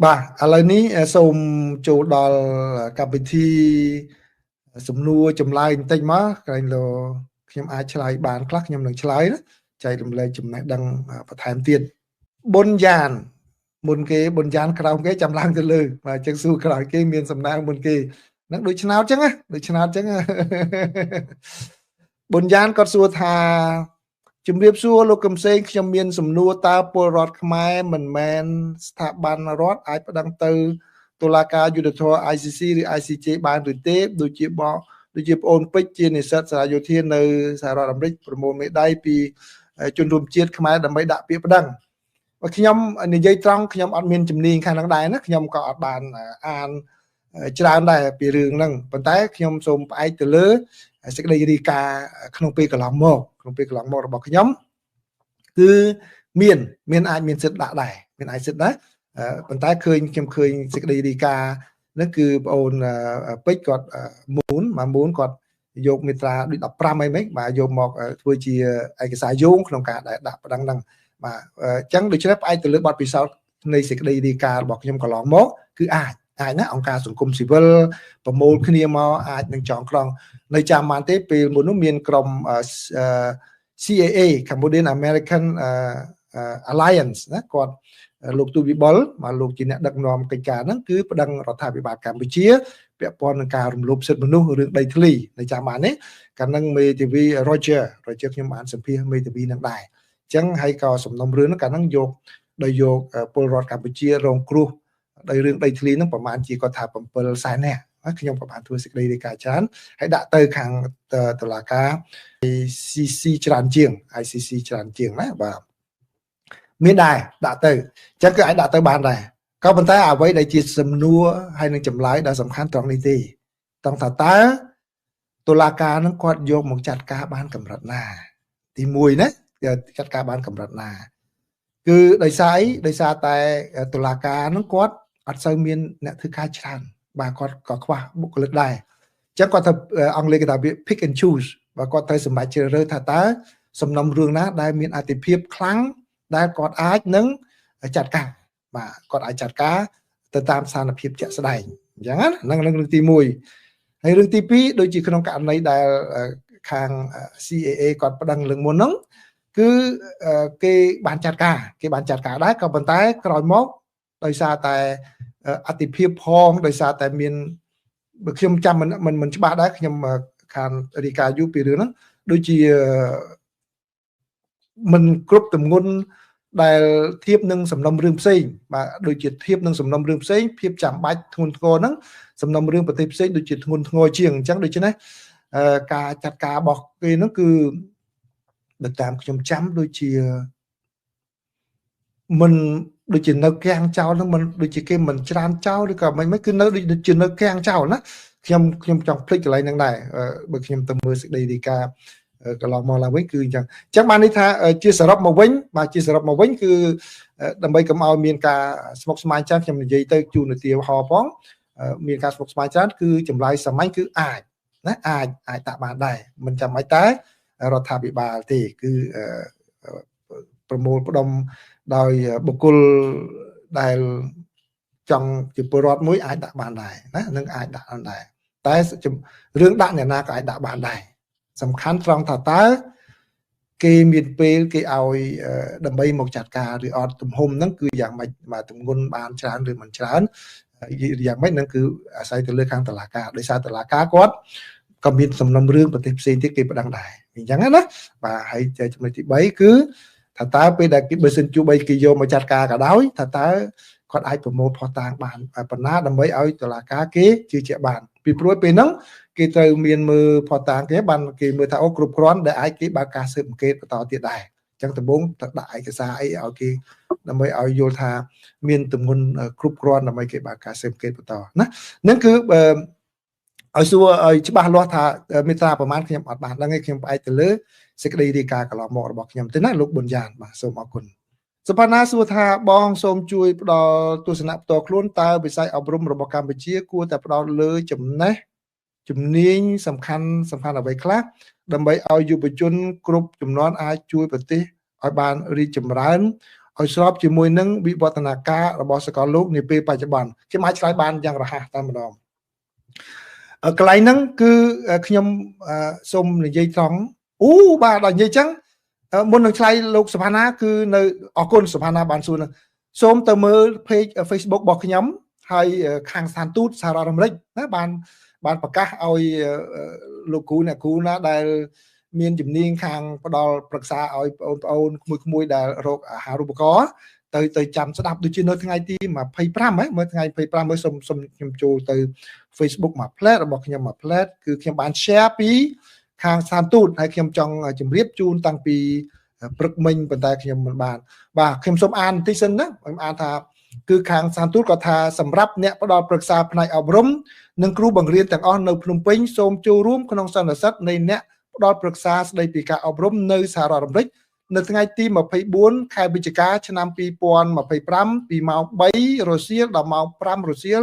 បាទឥឡូវនេះសូមចូលដល់កម្មវិធីសំណួរចម្លើយបន្តិចមកក្រែងលោខ្ញុំអាចឆ្លើយបានខ្លះខ្ញុំនឹងឆ្លើយណាចែករំលែកចំណេះដឹងបន្ថែមទៀតបុណ្យយ៉ានមុនគេបុណ្យយ៉ានក្រោមគេចាំឡើងទៅលើបាទអញ្ចឹងសួរក្រោយគេមានសំណាងមុនគេហ្នឹងដូចឆ្នោតអញ្ចឹងណាដូចឆ្នោតអញ្ចឹងបុណ្យយ៉ានគាត់សួរថាជំរាបសួរលោកកឹមសេងខ្ញុំមានសំណួរតើពលរដ្ឋខ្មែរមិនមែនស្ថាប័នរដ្ឋអាចប្តឹងទៅតុលាការយុត្តិធម៌ ICC ឬ ICJ បានឬទេដូចជាបងប្អូនពេជ្រជានិស្សិតសាលាយោធានៅសហរដ្ឋអាមេរិកប្រមូលមេដាយពីជនរួមជាតិខ្មែរដើម្បីដាក់ពាក្យប្តឹងខ្ញុំនិយាយត្រង់ខ្ញុំអត់មានជំនាញខាងហ្នឹងដែរណាខ្ញុំក៏អត់បានអានច្រើនដែរពីរឿងហ្នឹងប៉ុន្តែខ្ញុំសូមផ្អែកទៅលើសេចក្តីរាយការណ៍ក្នុងពេលកន្លងមករបស់ខ្ញុំគឺមានអាចមានសិទ្ធិដាក់ដែរមានអាចសិទ្ធិដែរប៉ុន្តែខ្ញុំឃើញសេចក្តីរាយការណ៍ហ្នឹងគឺបងអូនពេជ្រគាត់មូនគាត់យកមាត្រាដូច15អីហ្នឹងបាទយកមកធ្វើជាឯកសារយោងក្នុងការដាក់ប្តឹងហ្នឹងបាទអញ្ចឹងដូច្នេះផ្អែកទៅលើបទពិសោធន៍នៃសេចក្តីរាយការណ៍របស់ខ្ញុំកន្លងមកគឺអាចណាអង្គការសង្គមស៊ីវិលប្រមូលគ្នាមកអាចនឹងចងក្រងនៅចាំបានទេពេលមុននោះមានក្រុម CAA Cambodian American Alliance ណាគាត់លោកទូវិបុលមកលោកជាអ្នកដឹកនាំកិច្ចការហ្នឹងគឺប្តឹងរដ្ឋាភិបាលកម្ពុជាពាក់ព័ន្ធនឹងការរំលោភសិទ្ធិមនុស្សរឿងដីធ្លីនៅចាំបាននេះកាលហ្នឹងមេធាវី Roger ខ្ញុំបានសម្ភាសមេធាវីនឹងដែរអញ្ចឹងហើយក៏សំណុំរឿងហ្នឹងកាលហ្នឹងយកពលរដ្ឋកម្ពុជារងគ្រោះដោយរឿងដីធ្លីហ្នឹងប្រហែលជាគាត់ថា7សែននាក់ខ្ញុំក៏បានធ្វើសេចក្តីរាយការណ៍ច្រើនហើយដាក់ទៅខាងតុលាការ ICC ច្រើនជាងណាបាទមានដែរដាក់ទៅអញ្ចឹងគឺអាចដាក់ទៅបានដែរក៏ប៉ុន្តែអ្វីដែលជាសំណួរហើយនឹងចម្លើយដែលសំខាន់ត្រង់នេះទេต้องថាតើតុលាការនឹងគាត់យកមកចាត់ការបានកម្រិតណាទី1ណាចាត់ការបានកម្រិតណាគឺដោយសារតែតុលាការនឹងគាត់អត់សូវមានអ្នកធ្វើការច្រើនបាទគាត់ក៏ខ្វះបុគ្គលិកដែរអញ្ចឹងគាត់ទៅអង់គ្លេសគេថា pick and choose បាទគាត់ទៅសម្រេចជ្រើសរើសថាតើសំណុំរឿងណាដែលមានអតិភិបខ្លាំងដែលគាត់អាចនឹងចាត់ការបាទគាត់អាចចាត់ការទៅតាមស្ថានភាពជាក់ស្ដែងអញ្ចឹងណាហ្នឹងរឿងទី1ហើយរឿងទី2ដូចជាក្នុងករណីដែលខាង CAA គាត់ប្តឹងលើមុនហ្នឹងគឺគេបានចាត់ការដែរក៏ប៉ុន្តែក្រោយមកដោយសារតែអតិភិបផងដោយសារតែមានខ្ញុំចាំមិនច្បាស់ដែរខ្ញុំខាងរាយការណ៍យូរពីរឿងហ្នឹងដូចជាមិនគ្រប់ទម្ងន់ដែលធៀបនឹងសំណុំរឿងផ្សេងបាទដូចជាធៀបនឹងសំណុំរឿងផ្សេងភាពចាំបាច់ធ្ងន់ធ្ងរហ្នឹងសំណុំរឿងប្រទេសផ្សេងដូចជាធ្ងន់ធ្ងរជាងអញ្ចឹងដូច្នេះការចាត់ការរបស់គេហ្នឹងគឺបើតាមខ្ញុំចាំដូចជាមិនដូចជានៅកាំងចោលហ្នឹងមិនដូចជាគេមិនច្រានចោលឬក៏មិនគឺនៅដូចជានៅកាំងចោលណាខ្ញុំចង់ភ្លេចកន្លែងហ្នឹងដែរបើខ្ញុំទៅមើលសេចក្តីរាយការណ៍កន្លងមកឡើងវិញគឺអញ្ចឹងបានន័យថាជាសរុបមកវិញគឺដើម្បីកុំឲ្យមានការស្មុគស្មាញច្រើនខ្ញុំនិយាយទៅជូននាទីហោផងមានការស្មុគស្មាញច្រើនគឺចម្លើយសាមញ្ញគឺអាចដាក់បានដែរមិនចាំបាច់តែរដ្ឋាភិបាលទេគឺប្រមូលផ្ដុំដោយបុគ្គលដែលចង់ជាពលរដ្ឋមួយអាចដាក់បានដែរណានឹងអាចដាក់បានដែរតែរឿងដាក់អ្នកណាក៏អាចដាក់បានដែរសំខាន់ត្រង់ថាតើគេមានពេលគេឲ្យដើម្បីមកចាត់ការឬអត់ទំហំហ្នឹងគឺយ៉ាងម៉េចបាទទម្ងន់បានច្រើនឬមិនច្រើនយ៉ាងម៉េចហ្នឹងគឺអាស្រ័យទៅលើខាងតុលាការដោយសារតុលាការគាត់ក៏មានសំណុំរឿងប្រទេសផ្សេងទៀតគេប្តឹងដែរអញ្ចឹងណាបាទហើយចំណុចទី3គឺថាតើពេលដែលគេបើសិនជួបបីគេយកមកចាត់ការក៏ដោយថាតើគាត់អាចប្រមូលផុសតាងបានប៉ុណ្ណាដើម្បីឲ្យតុលាការគេជឿជាក់បានពីព្រោះពេលហ្នឹងគេត្រូវមានមើលផុសតាងគេបានគេមើលថាអូគ្រប់គ្រាន់ដែលអាចគេបើកការស៊ើបអង្កេតបន្តទៀតដែរអញ្ចឹងដំបូងត្រូវដាក់ឯកសារអីឲ្យគេដើម្បីឲ្យយល់ថាមានទម្ងន់គ្រប់គ្រាន់ដើម្បីគេបើកការស៊ើបអង្កេតបន្តណាហ្នឹងគឺឲ្យសួរឲ្យច្បាស់លាស់ថាមេត្រាប្រមាណខ្ញុំអត់បានដឹងទេខ្ញុំផ្អែកទៅលើសេចក្តីរាយការណ៍កន្លងមករបស់ខ្ញុំទេណាលោកប៊ុនយ៉ានបាទសូមអរគុណសុផាណាសួរថាបងសូមជួយផ្ដល់ទស្សនៈផ្ទាល់ខ្លួនតើវិស័យអប់រំរបស់កម្ពុជាគួរតែផ្ដោតលើជំនាញសំខាន់អ្វីខ្លះដើម្បីឲ្យយុវជនគ្រប់ជំនាន់អាចជួយប្រទេសឲ្យបានរីកចម្រើន ឲ្យស្របជាមួយនឹងវិវឌ្ឍនាការរបស់សកលលោកនាពេលបច្ចុប្បន្នខ្ញុំអាចឆ្លើយបានយ៉ាងរហ័សតែម្ដងកន្លែងហ្នឹងគឺខ្ញុំសូមនិយាយត្រង់បាទដល់និយាយចឹងមុននឹងឆ្លើយលោកសុផាណាគឺនៅអរគុណសុផាណាបានសួរហ្នឹងសូមទៅមើល page Facebook របស់ខ្ញុំហើយខាងស្ថានទូតសហរដ្ឋអាមេរិកណាបានប្រកាសឲ្យលោកគ្រូអ្នកគ្រូណាដែលមានជំនាញខាងផ្ដល់ប្រឹក្សាឲ្យបងប្អូនក្មួយៗដែលរកអាហារូបករណ៍ទៅចាំស្ដាប់ដូចជានៅថ្ងៃទី25មើលថ្ងៃ25មើលសូមខ្ញុំចូលទៅ Facebook មួយផ្លែតរបស់ខ្ញុំមួយផ្លែតគឺខ្ញុំបាន share ពីខាងស្ថានទូតហើយខ្ញុំចង់ជម្រាបជូនតាំងពីព្រឹកមិញប៉ុន្តែខ្ញុំមិនបានបាទខ្ញុំសូមអានបន្តិចសិនណាខ្ញុំអានថាគឺខាងស្ថានទូតក៏ថាសម្រាប់អ្នកផ្ដល់ប្រឹក្សាផ្នែកអប់រំនិងគ្រូបង្រៀនទាំងអស់នៅភ្នំពេញសូមចូលរួមក្នុងសន្និសីទនៃអ្នកផ្ដល់ប្រឹក្សាស្ដីពីការអប់រំនៅសហរដ្ឋអាមេរិកនៅថ្ងៃទី24ខែវិច្ឆិកាឆ្នាំ2025ពីម៉ោង3រសៀលដល់ម៉ោង5រសៀល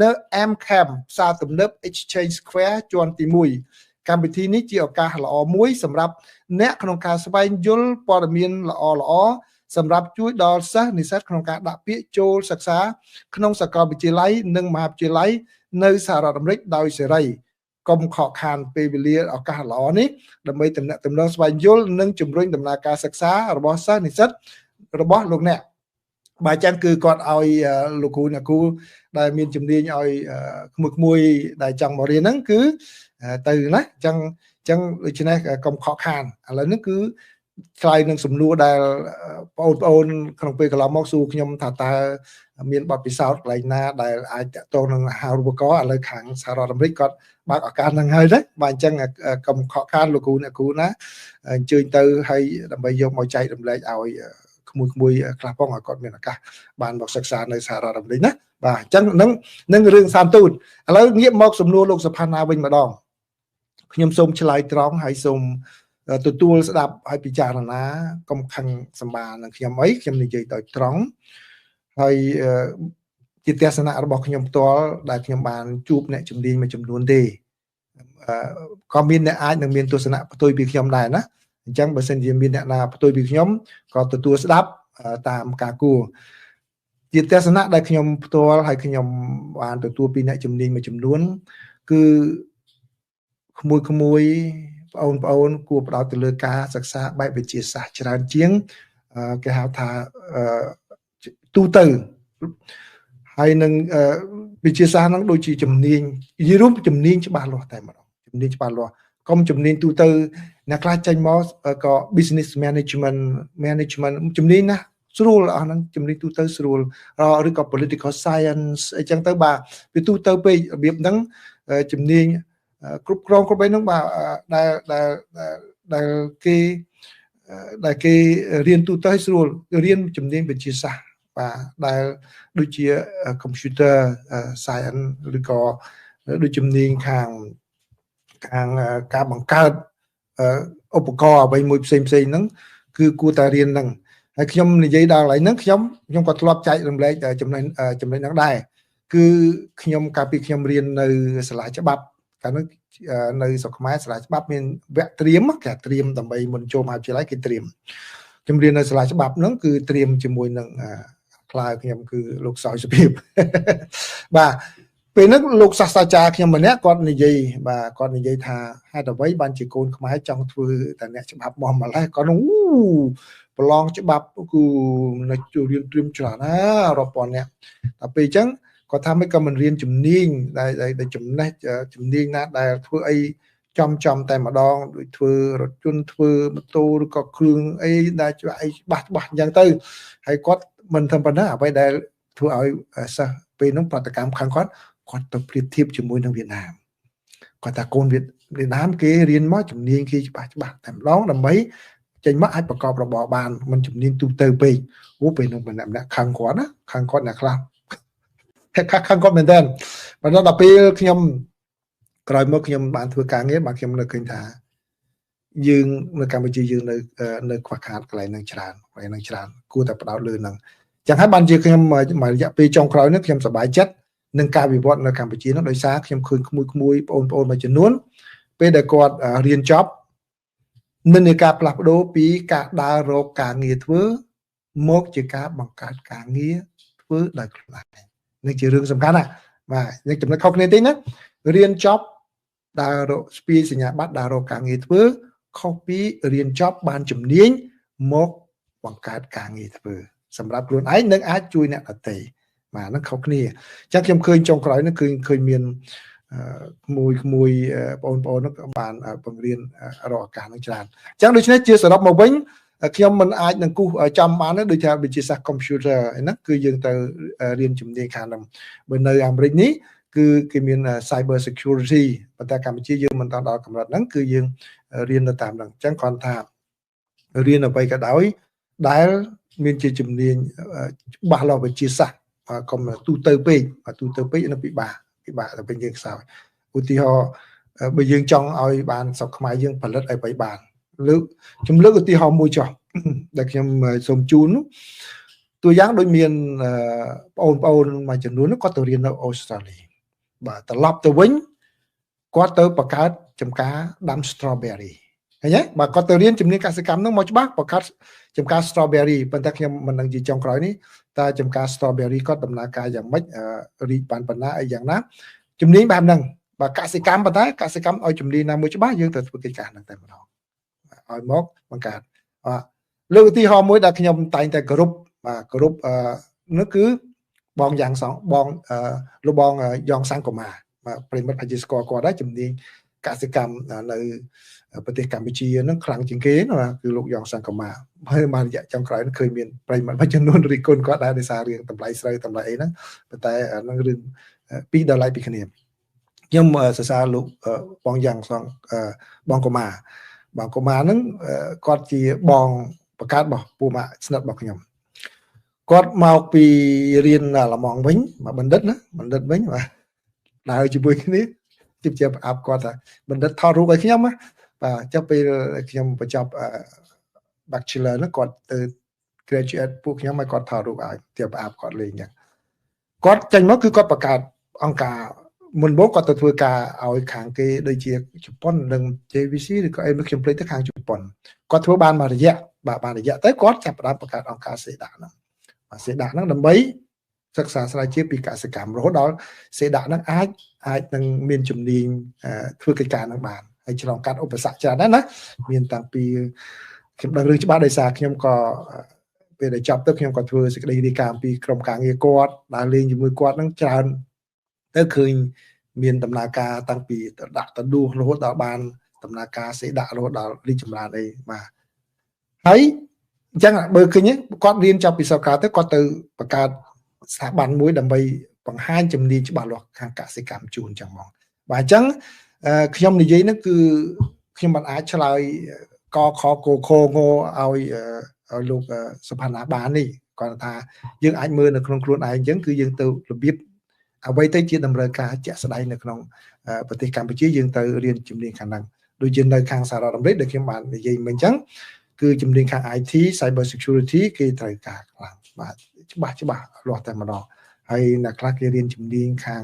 នៅ M Camp ផ្សារទំនើប Exchange Square ជាន់ទី1កម្មវិធីនេះជាឱកាសល្អមួយសម្រាប់អ្នកក្នុងការស្វែងយល់ព័ត៌មានល្អសម្រាប់ជួយដល់សិស្សនិស្សិតក្នុងការដាក់ពាក្យចូលសិក្សាក្នុងសាកលវិទ្យាល័យនិងមហាវិទ្យាល័យនៅសហរដ្ឋអាមេរិកដោយសេរីកុំខកខានពេលវេលាឱកាសល្អនេះដើម្បីទំនាក់ទំនងស្វែងយល់និងជំរុញដំណើរការសិក្សារបស់សិស្សនិស្សិតរបស់លោកអ្នកបើចឹងគឺគាត់ឲ្យលោកគ្រូអ្នកគ្រូដែលមានជំនាញឲ្យក្មួយដែលចង់មករៀនហ្នឹងគឺទៅណាចឹងដូច្នេះកុំខកខានឥឡូវនេះគឺឆ្លើយនឹងសំណួរដែលបងប្អូនក្នុងពេលកន្លងមកសួរខ្ញុំថាតើមានបទពិសោធន៍កន្លែងណាដែលអាចតាក់ទងនឹងអាហារូបករណ៍ឥឡូវខាងសហរដ្ឋអាមេរិកគាត់បើកឱកាសហ្នឹងហើយណាបាទអញ្ចឹងកុំខកខានលោកគ្រូអ្នកគ្រូណាអញ្ជើញទៅហើយដើម្បីយកមកចែករំលែកឲ្យក្មួយខ្លះផងឲ្យគាត់មានឱកាសបានមកសិក្សានៅសហរដ្ឋអាមេរិកណាបាទអញ្ចឹងនឹងរឿងសានទូតឥឡូវងាកមកសំណួរលោកសុផាណាវិញម្ដងខ្ញុំសូមឆ្លើយត្រង់ហើយសូមទទួលស្ដាប់ឲ្យពិចារណាកុំខឹងសម្បានឹងខ្ញុំអីខ្ញុំនិយាយទៅត្រង់ហើយជាទស្សនៈរបស់ខ្ញុំផ្ទាល់ដែលខ្ញុំបានជួបអ្នកជំនាញមួយចំនួនទេក៏មានអ្នកអាចនឹងមានទស្សនៈផ្ទុយពីខ្ញុំដែរណាអញ្ចឹងបើសិនជាមានអ្នកណាផ្ទុយពីខ្ញុំក៏ទទួលស្ដាប់តាមការគួរជាទស្សនៈដែលខ្ញុំផ្ទាល់ហើយខ្ញុំបានទទួលពីអ្នកជំនាញមួយចំនួនគឺក្មួយបងប្អូនគួរផ្ដោតទៅលើការសិក្សាបែបវិទ្យាសាស្ត្រច្រើនជាងគេហៅថាទូទៅហើយនឹងវិទ្យាសាស្ត្រហ្នឹងដូចជាជំនាញនិយាយរួមជំនាញច្បាស់លាស់តែម្ដងជំនាញច្បាស់លាស់កុំជំនាញទូទៅអ្នកខ្លះចេញមកក៏ business management ជំនាញណាស្រួលអស់ហ្នឹងជំនាញទូទៅស្រួលឬក៏ political science អីចឹងទៅបាទវាទូទៅពេករបៀបហ្នឹងជំនាញគ្រប់គ្រងគ្រប់អីហ្នឹងបាទដែលគេរៀនទូទៅស្រួលរៀនជំនាញវិទ្យាសាស្ត្របាទដែលដូចជា computer science ឬក៏ដូចជំនាញខាងការបង្កើតឧបករណ៍អ្វីមួយផ្សេងហ្នឹងគឺគួរតែរៀនហ្នឹងហើយខ្ញុំនិយាយដល់កន្លែងហ្នឹងខ្ញុំក៏ធ្លាប់ចែករំលែកចំណេញហ្នឹងដែរគឺខ្ញុំកាលពីខ្ញុំរៀននៅសាលាច្បាប់កាលនោះនៅស្រុកខ្មែរសាលាច្បាប់មានវគ្គត្រៀមគេត្រៀមដើម្បីមុនចូលមហាវិទ្យាល័យគេត្រៀមខ្ញុំរៀននៅសាលាច្បាប់ហ្នឹងគឺត្រៀមជាមួយនឹងខ្លាយខ្ញុំគឺលោកសោយសុភាពបាទពេលហ្នឹងលោកសាស្ត្រាចារ្យខ្ញុំម្នាក់គាត់និយាយថាហេតុអ្វីបានជាកូនខ្មែរចង់ធ្វើតែអ្នកច្បាប់មកម្លេះគាត់នោះប្រឡងច្បាប់គឺនៅរៀនត្រៀមច្រើនណារាប់ពាន់អ្នកតែពេលអញ្ចឹងគាត់ថាមិនក៏មិនរៀនជំនាញដែលចំណេះជំនាញណាដែលធ្វើអីចំតែម្ដងដូចធ្វើរថយន្តធ្វើម៉ូតូឬក៏គ្រឿងអីដែលអីច្បាស់អញ្ចឹងទៅហើយគាត់មិនធ្វើប៉ុណ្ណាអ្វីដែលធ្វើឲ្យសិស្សពេលហ្នឹងប្រតិកម្មខាងគាត់ទៅប្រៀបធៀបជាមួយនឹងវៀតណាមគាត់ថាកូនវៀតណាមគេរៀនមកជំនាញគេច្បាស់តែម្ដងដើម្បីចេញមកអាចប្រកបរបរបានមិនជំនាញទូទៅពេកពេលហ្នឹងម្នាក់ខាងគាត់ណាខាងគាត់អ្នកខ្លះខាងគាត់មែនតើប៉ុន្តែដល់ពេលខ្ញុំក្រោយមកខ្ញុំបានធ្វើការងារបាទខ្ញុំនៅឃើញថាយើងនៅកម្ពុជាយើងនៅខ្វះខាតកន្លែងហ្នឹងច្រើនគួរតែផ្ដោតលើហ្នឹងចឹងហើយបានជាខ្ញុំមួយរយៈពេលចុងក្រោយនេះខ្ញុំសប្បាយចិត្តនឹងការវិវត្តនៅកម្ពុជានោះដោយសារខ្ញុំឃើញក្មួយបងប្អូនមួយចំនួនពេលដែលគាត់រៀនចប់មានការផ្លាស់ប្ដូរពីការដើររកការងារធ្វើ មកជាការបង្កើតការងារធ្វើដោយខ្លួនឯងនេះជារឿងសំខាន់ណាបាទយើងចំណុចខុសគ្នាតិចណារៀនចប់ដើររកស្ពាយសញ្ញាបត្រដើររកការងារធ្វើខុសពីរៀនចប់បានជំនាញមកបង្កើតការងារធ្វើសម្រាប់ខ្លួនឯងនឹងអាចជួយអ្នកដទៃបាទហ្នឹងខុសគ្នាអញ្ចឹងខ្ញុំឃើញចុងក្រោយហ្នឹងគឺឃើញមានក្មួយបងប្អូនហ្នឹងក៏បានបង្រៀនរកឱកាសហ្នឹងច្រើនអញ្ចឹងដូច្នេះជាសរុបមកវិញខ្ញុំមិនអាចនឹងគូសចំបានទេដូចថាវិទ្យាសាស្ត្រ computer ហ្នឹងគឺយើងទៅរៀនជំនាញខាងហ្នឹងបើនៅអាមេរិកនេះគឺគេមាន cyber security ប៉ុន្តែកម្ពុជាយើងមិនដល់កម្រិតហ្នឹងគឺយើងរៀននៅតាមហ្នឹងអញ្ចឹងគ្រាន់ថារៀនអ្វីក៏ដោយដែលមានជាជំនាញច្បាស់លាស់វិទ្យាសាស្ត្រកុំទូទៅពេកនឹងពិបាកតែពេលយើងខ្សោយឧទាហរណ៍បើយើងចង់ឲ្យបានស្រុកខ្មែរយើងផលិតអ្វីបានខ្ញុំលើកឧទាហរណ៍មួយចុះដែលខ្ញុំសូមជូនตัวอย่างដូចមានបងៗមួយចំនួនគាត់ទៅរៀននៅអូស្ត្រាលីបាទត្រឡប់ទៅវិញគាត់ទៅបង្កើតចំការដាំ strawberry ឃើញទេបាទគាត់ទៅរៀនជំនាញកសិកម្មហ្នឹងមកច្បាស់បង្កើតចំការ strawberry ប៉ុន្តែខ្ញុំមិនដឹងជាចុងក្រោយនេះតើចំការ strawberry គាត់ដំណើរការយ៉ាងម៉េចរីកបានប៉ុណ្ណាអីយ៉ាងណាជំនាញបែបហ្នឹងបាទកសិកម្មប៉ុន្តែកសិកម្មឲ្យជំនាញណាមួយច្បាស់យើងត្រូវធ្វើកិច្ចការហ្នឹងតែម្ដងឲ្យមកបង្កើតលើកឧទាហរណ៍មួយដែលខ្ញុំតែងតែគោរពនោះគឺបងយ៉ាងសងបងលោកបងយ៉ងសង្គមាប្រិមិត្តអាចស្គាល់គាត់ដែរជំនាញកសិកម្មនៅប្រទេសកម្ពុជាហ្នឹងខ្លាំងជាងគេណាគឺលោកយ៉ងសង្គមាហើយបានរយៈចុងក្រោយឃើញមានប្រិមិត្តមួយចំនួនរិះគន់គាត់ដែរដោយសាររឿងតម្លៃស្រូវតម្លៃអីហ្នឹងប៉ុន្តែហ្នឹងរឿងពីរដល់ឡៃពីគ្នាខ្ញុំសរសើរលោកបងយ៉ាងសងបងកុមារហ្នឹងគាត់ជាបងបង្កើតរបស់ពូម៉ាក់ស្និទ្ធរបស់ខ្ញុំគាត់មកពីរៀនឡម៉ង់វិញមកបណ្ឌិតវិញបាទដើរជាមួយគ្នាជិបជាប្រអប់គាត់ថាបណ្ឌិតថតរូបឲ្យខ្ញុំណាបាទចុះពេលខ្ញុំបញ្ចប់ bachelor ហ្នឹងគាត់ទៅ graduate ពួកខ្ញុំឲ្យគាត់ថតរូបឲ្យទៅប្រអប់គាត់លេងចឹងគាត់ចេញមកគឺគាត់បង្កើតអង្គការមុនមកគាត់ទៅធ្វើការឲ្យខាងគេដូចជាជប៉ុននិង JVC ឬក៏អីនោះខ្ញុំភ្លេចទៅខាងជប៉ុនគាត់ធ្វើបានមួយរយៈទៅគាត់ចាប់ផ្ដើមបង្កើតអង្គការសេដាហ្នឹងសេដាហ្នឹងដើម្បីសិក្សាស្រាវជ្រាវពីកសិកម្មរហូតដល់សេដាហ្នឹងអាចនឹងមានជំនាញធ្វើកិច្ចការហ្នឹងបានហើយឆ្លងកាត់ឧបសគ្គច្រើនណាមានតាំងពីខ្ញុំដឹងរឿងច្បាស់ដោយសារខ្ញុំក៏ពេលដែលចប់ទៅខ្ញុំក៏ធ្វើសេចក្តីរាយការណ៍អំពីក្រុមការងារគាត់ដើរលេងជាមួយគាត់ហ្នឹងច្រើនទៅឃើញមានដំណើរការតាំងពីដាក់តដួសរហូតដល់បានដំណើរការសេដាក់រហូតដល់រីកចម្រើនអីបាទហើយអញ្ចឹងបើឃើញគាត់រៀនចាប់ពីសកលទៅគាត់ទៅបង្កើតស្ថាប័នមួយដើម្បីបង្ហាញជំនាញច្បាស់លាស់ខាងកសិកម្មជូនអញ្ចឹងមកបាទអញ្ចឹងខ្ញុំនិយាយហ្នឹងគឺខ្ញុំមិនអាចឆ្លើយកខកខងឲ្យលោកសុផាណាបាននេះគាត់ថាយើងអាចមើលនៅក្នុងខ្លួនឯងអញ្ចឹងគឺយើងទៅរបៀបអ្វីទៅជាតម្រូវការជាក់ស្ដែងនៅក្នុងប្រទេសកម្ពុជាយើងទៅរៀនជំនាញខាងហ្នឹងដូចជានៅខាងសហរដ្ឋអាមេរិកដែលខ្ញុំបាននិយាយមិញអញ្ចឹងគឺជំនាញខាង IT cyber security គេត្រូវការខ្លាំងបាទច្បាស់លាស់តែម្ដងហើយអ្នកខ្លះគេរៀនជំនាញខាង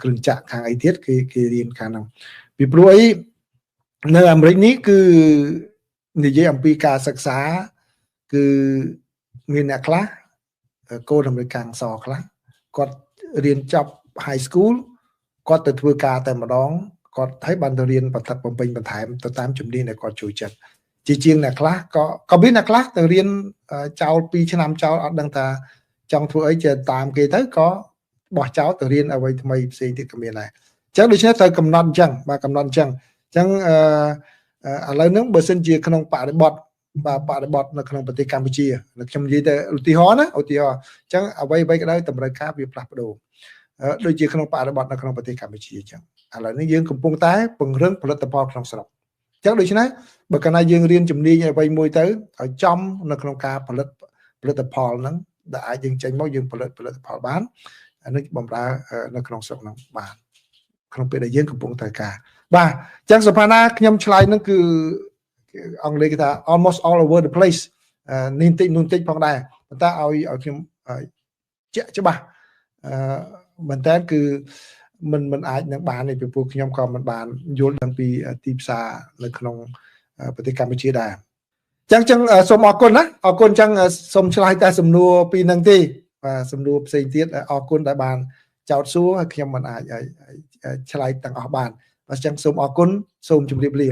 គ្រឿងចក្រខាងអីទៀតគេរៀនខាងហ្នឹងពីព្រោះអីនៅអាមេរិកនេះគឺនិយាយអំពីការសិក្សាគឺមានអ្នកខ្លះកូនអាមេរិកខាងសខ្លះគាត់រៀនចប់ high school គាត់ទៅធ្វើការតែម្ដងគាត់ឲ្យបានទៅរៀនបន្ថែមបំពេញបន្ថែមទៅតាមជំនាញដែលគាត់ចូលចិត្តជាងអ្នកខ្លះក៏មានអ្នកខ្លះទៅរៀនចោល2ឆ្នាំចោលអត់ដឹងថាចង់ធ្វើអីចេះតាមគេទៅក៏បោះចោលទៅរៀនអ្វីថ្មីផ្សេងទៀតក៏មានដែរអញ្ចឹងដូច្នេះត្រូវកំណត់អញ្ចឹងបាទកំណត់អញ្ចឹងឥឡូវហ្នឹងបើសិនជាក្នុងបរិបទនៅក្នុងប្រទេសកម្ពុជាខ្ញុំនិយាយទៅឧទាហរណ៍អញ្ចឹងអ្វីក៏ដោយតម្រូវការវាផ្លាស់ប្ដូរដូចជាក្នុងបរិបទនៅក្នុងប្រទេសកម្ពុជាអញ្ចឹងឥឡូវនេះយើងកំពុងតែពង្រឹងផលិតផលក្នុងស្រុកអញ្ចឹងដូច្នេះបើកាលណាយើងរៀនជំនាញអ្វីមួយទៅឲ្យចំនៅក្នុងការផលិតផលហ្នឹងដែលអាចយើងចេញមកយើងផលិតផលបានអានេះបំរើនៅក្នុងស្រុកហ្នឹងបានក្នុងពេលដែលយើងកំពុងត្រូវការបាទអញ្ចឹងសុផាណាខ្ញុំឆ្លើយហ្នឹងគឺអង់គ្លេសគេថា almost all over the place នេះបន្តិចផងដែរប៉ុន្តែឲ្យខ្ញុំជាក់ច្បាស់មែនតើគឺមិនអាចនឹងបានទេពីព្រោះខ្ញុំក៏មិនបានយល់ដឹងពីទីផ្សារនៅក្នុងប្រទេសកម្ពុជាដែរ ចឹងសូមអរគុណណាអរគុណចឹងសូមឆ្លើយតែសំណួរពីរនឹងទេបាទសំណួរផ្សេងទៀតអរគុណដែលបានចោទសួរហើយខ្ញុំមិនអាចឆ្លើយទាំងអស់បានបាទចឹងសូមអរគុណសូមជម្រាបលា